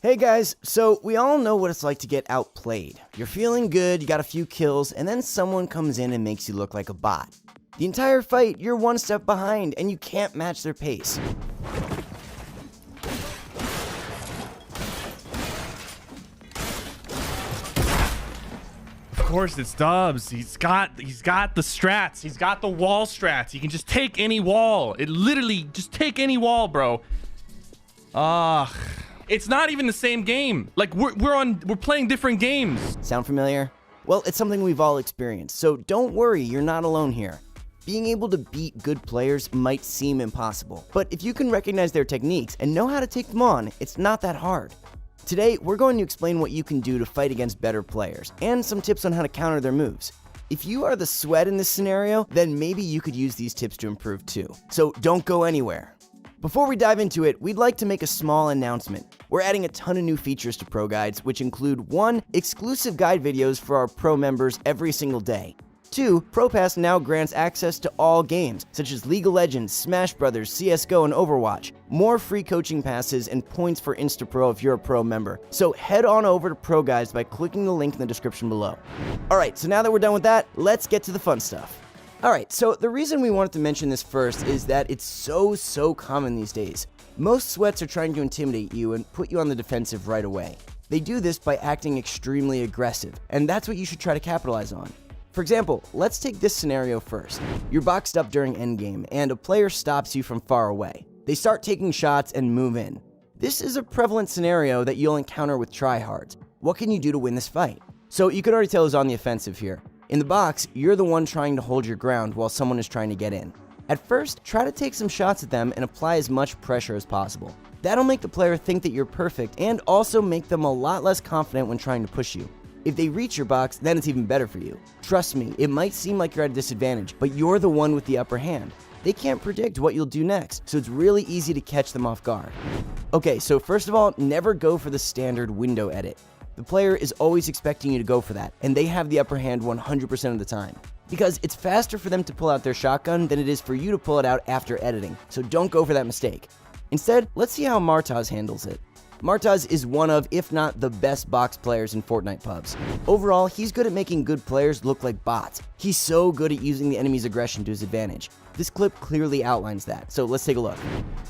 Hey guys, so we all know what it's like to get outplayed. You're feeling good, you got a few kills, and then someone comes in and makes you look like a bot. The entire fight, you're one step behind, and you can't match their pace. Of course it's Dubs. He's got the strats. He's got the wall strats. He can just take any wall. It literally just take any wall, bro. It's not even the same game. Like we're playing different games. Sound familiar? Well, it's something we've all experienced, so don't worry, you're not alone here. Being able to beat good players might seem impossible, but if you can recognize their techniques and know how to take them on, it's not that hard. Today, we're going to explain what you can do to fight against better players, and some tips on how to counter their moves. If you are the sweat in this scenario, then maybe you could use these tips to improve too. So don't go anywhere. Before we dive into it, we'd like to make a small announcement. We're adding a ton of new features to Pro Guides, which include 1. Exclusive guide videos for our Pro members every single day. 2. Pro Pass now grants access to all games, such as League of Legends, Smash Brothers, CSGO, and Overwatch. More free coaching passes and points for InstaPro if you're a Pro member. So head on over to Pro Guides by clicking the link in the description below. Alright, so now that we're done with that, let's get to the fun stuff. Alright, so the reason we wanted to mention this first is that it's so common these days. Most sweats are trying to intimidate you and put you on the defensive right away. They do this by acting extremely aggressive, and that's what you should try to capitalize on. For example, let's take this scenario first. You're boxed up during endgame, and a player stops you from far away. They start taking shots and move in. This is a prevalent scenario that you'll encounter with tryhards. What can you do to win this fight? So you can already tell who's on the offensive here. In the box, you're the one trying to hold your ground while someone is trying to get in. At first, try to take some shots at them and apply as much pressure as possible. That'll make the player think that you're perfect and also make them a lot less confident when trying to push you. If they reach your box, then it's even better for you. Trust me, it might seem like you're at a disadvantage, but you're the one with the upper hand. They can't predict what you'll do next, so it's really easy to catch them off guard. Okay, so first of all, never go for the standard window edit. The player is always expecting you to go for that, and they have the upper hand 100% of the time. Because it's faster for them to pull out their shotgun than it is for you to pull it out after editing, so don't go for that mistake. Instead, let's see how Martaz handles it. Martaz is one of, if not the best box players in Fortnite pubs. Overall, he's good at making good players look like bots. He's so good at using the enemy's aggression to his advantage. This clip clearly outlines that, so let's take a look.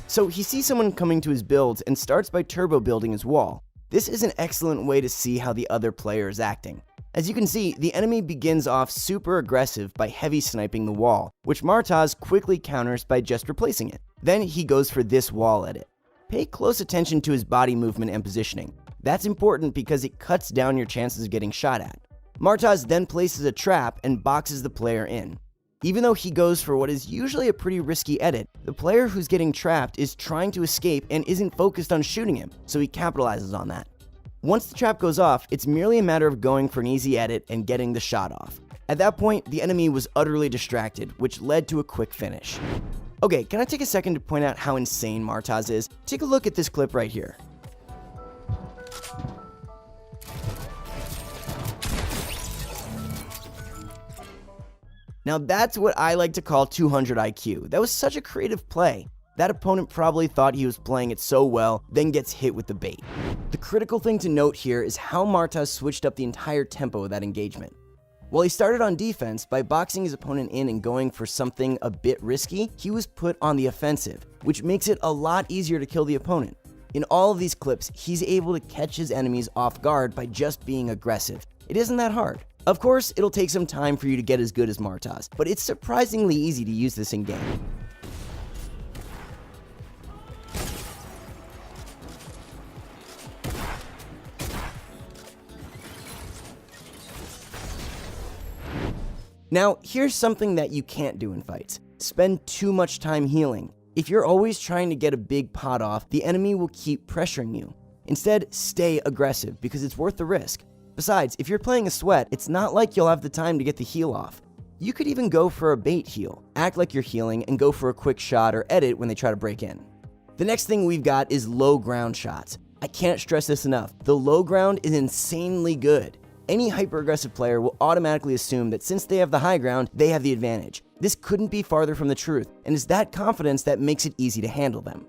So he sees someone coming to his builds and starts by turbo building his wall. This is an excellent way to see how the other player is acting. As you can see, the enemy begins off super aggressive by heavy sniping the wall, which Martaz quickly counters by just replacing it. Then he goes for this wall edit. Pay close attention to his body movement and positioning. That's important because it cuts down your chances of getting shot at. Martaz then places a trap and boxes the player in. Even though he goes for what is usually a pretty risky edit, the player who's getting trapped is trying to escape and isn't focused on shooting him, so he capitalizes on that. Once the trap goes off, it's merely a matter of going for an easy edit and getting the shot off. At that point, the enemy was utterly distracted, which led to a quick finish. Okay, can I take a second to point out how insane Martaz is? Take a look at this clip right here. Now that's what I like to call 200 IQ. That was such a creative play. That opponent probably thought he was playing it so well, then gets hit with the bait. The critical thing to note here is how Martaz switched up the entire tempo of that engagement. While he started on defense by boxing his opponent in and going for something a bit risky, he was put on the offensive, which makes it a lot easier to kill the opponent. In all of these clips, he's able to catch his enemies off guard by just being aggressive. It isn't that hard. Of course, it'll take some time for you to get as good as Martaz, but it's surprisingly easy to use this in-game. Now, here's something that you can't do in fights. Spend too much time healing. If you're always trying to get a big pot off, the enemy will keep pressuring you. Instead, stay aggressive because it's worth the risk. Besides, if you're playing a sweat, it's not like you'll have the time to get the heal off. You could even go for a bait heal. Act like you're healing and go for a quick shot or edit when they try to break in. The next thing we've got is low ground shots. I can't stress this enough. The low ground is insanely good. Any hyper-aggressive player will automatically assume that since they have the high ground, they have the advantage. This couldn't be farther from the truth, and it's that confidence that makes it easy to handle them.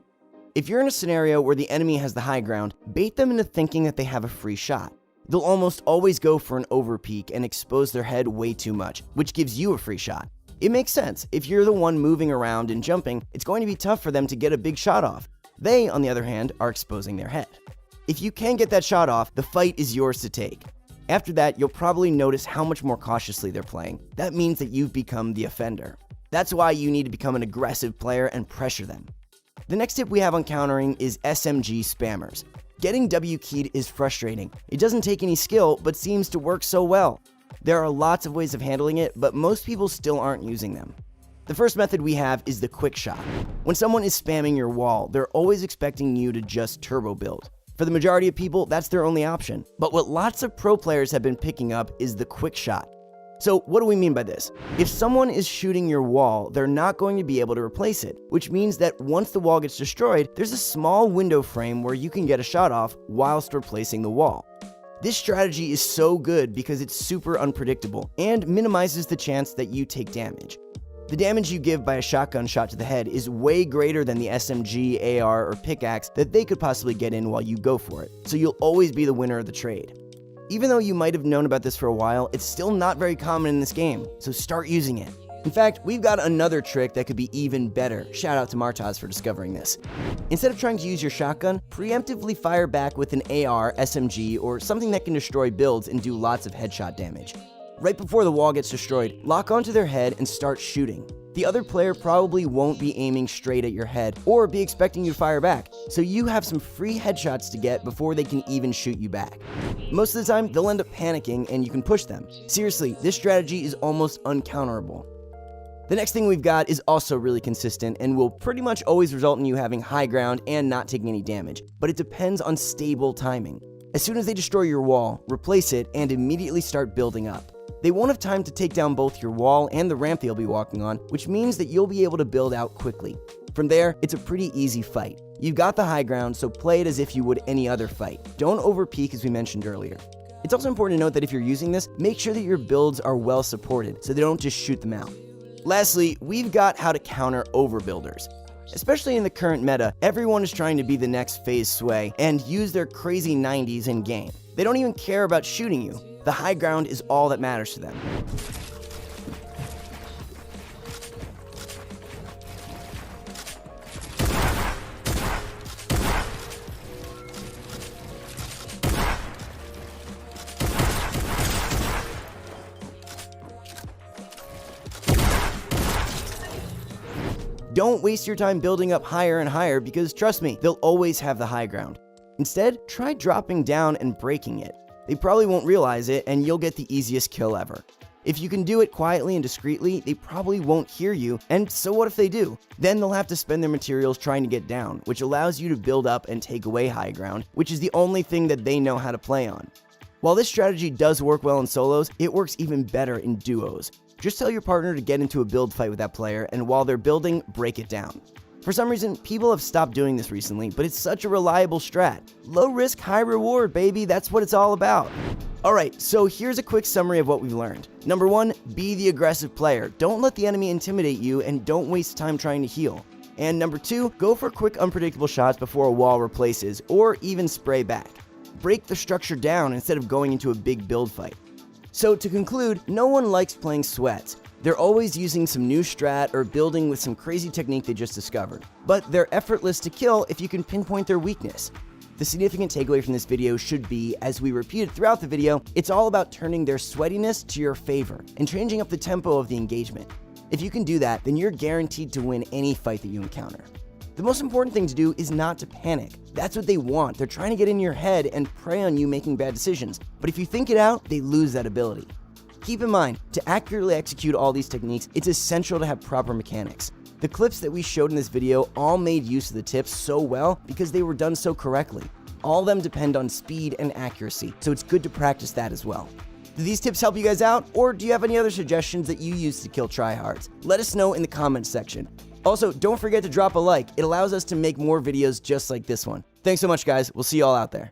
If you're in a scenario where the enemy has the high ground, bait them into thinking that they have a free shot. They'll almost always go for an overpeek and expose their head way too much, which gives you a free shot. It makes sense. If you're the one moving around and jumping, it's going to be tough for them to get a big shot off. They, on the other hand, are exposing their head. If you can get that shot off, the fight is yours to take. After that, you'll probably notice how much more cautiously they're playing. That means that you've become the offender. That's why you need to become an aggressive player and pressure them. The next tip we have on countering is SMG spammers. Getting W keyed is frustrating. It doesn't take any skill, but seems to work so well. There are lots of ways of handling it, but most people still aren't using them. The first method we have is the quick shot. When someone is spamming your wall, they're always expecting you to just turbo build. For the majority of people, that's their only option. But what lots of pro players have been picking up is the quick shot. So what do we mean by this? If someone is shooting your wall, they're not going to be able to replace it, which means that once the wall gets destroyed, there's a small window frame where you can get a shot off whilst replacing the wall. This strategy is so good because it's super unpredictable and minimizes the chance that you take damage. The damage you give by a shotgun shot to the head is way greater than the SMG, AR, or pickaxe that they could possibly get in while you go for it, so you'll always be the winner of the trade. Even though you might have known about this for a while, it's still not very common in this game, so start using it. In fact, we've got another trick that could be even better. Shout out to Martaz for discovering this. Instead of trying to use your shotgun, preemptively fire back with an AR, SMG, or something that can destroy builds and do lots of headshot damage. Right before the wall gets destroyed, lock onto their head and start shooting. The other player probably won't be aiming straight at your head or be expecting you to fire back, so you have some free headshots to get before they can even shoot you back. Most of the time, they'll end up panicking and you can push them. Seriously, this strategy is almost uncounterable. The next thing we've got is also really consistent and will pretty much always result in you having high ground and not taking any damage, but it depends on stable timing. As soon as they destroy your wall, replace it and immediately start building up. They won't have time to take down both your wall and the ramp they'll be walking on, which means that you'll be able to build out quickly. From there, it's a pretty easy fight. You've got the high ground, so play it as if you would any other fight. Don't overpeak as we mentioned earlier. It's also important to note that if you're using this, make sure that your builds are well supported so they don't just shoot them out. Lastly, we've got how to counter overbuilders. Especially in the current meta, everyone is trying to be the next FaZe Sway and use their crazy 90s in game. They don't even care about shooting you. The high ground is all that matters to them. Don't waste your time building up higher and higher because trust me, they'll always have the high ground. Instead, try dropping down and breaking it. They probably won't realize it and you'll get the easiest kill ever. If you can do it quietly and discreetly, they probably won't hear you, and so what if they do? Then they'll have to spend their materials trying to get down, which allows you to build up and take away high ground, which is the only thing that they know how to play on. While this strategy does work well in solos, it works even better in duos. Just tell your partner to get into a build fight with that player, and while they're building, break it down. For some reason, people have stopped doing this recently, but it's such a reliable strat. Low risk, high reward, baby, that's what it's all about. Alright, so here's a quick summary of what we've learned. Number 1, be the aggressive player. Don't let the enemy intimidate you and don't waste time trying to heal. And number 2, go for quick unpredictable shots before a wall replaces, or even spray back. Break the structure down instead of going into a big build fight. So to conclude, no one likes playing sweats. They're always using some new strat or building with some crazy technique they just discovered. But they're effortless to kill if you can pinpoint their weakness. The significant takeaway from this video should be, as we repeated throughout the video, it's all about turning their sweatiness to your favor and changing up the tempo of the engagement. If you can do that, then you're guaranteed to win any fight that you encounter. The most important thing to do is not to panic. That's what they want. They're trying to get in your head and prey on you making bad decisions. But if you think it out, they lose that ability. Keep in mind, to accurately execute all these techniques, it's essential to have proper mechanics. The clips that we showed in this video all made use of the tips so well because they were done so correctly. All of them depend on speed and accuracy, so it's good to practice that as well. Do these tips help you guys out, or do you have any other suggestions that you use to kill tryhards? Let us know in the comments section. Also, don't forget to drop a like. It allows us to make more videos just like this one. Thanks so much, guys. We'll see you all out there.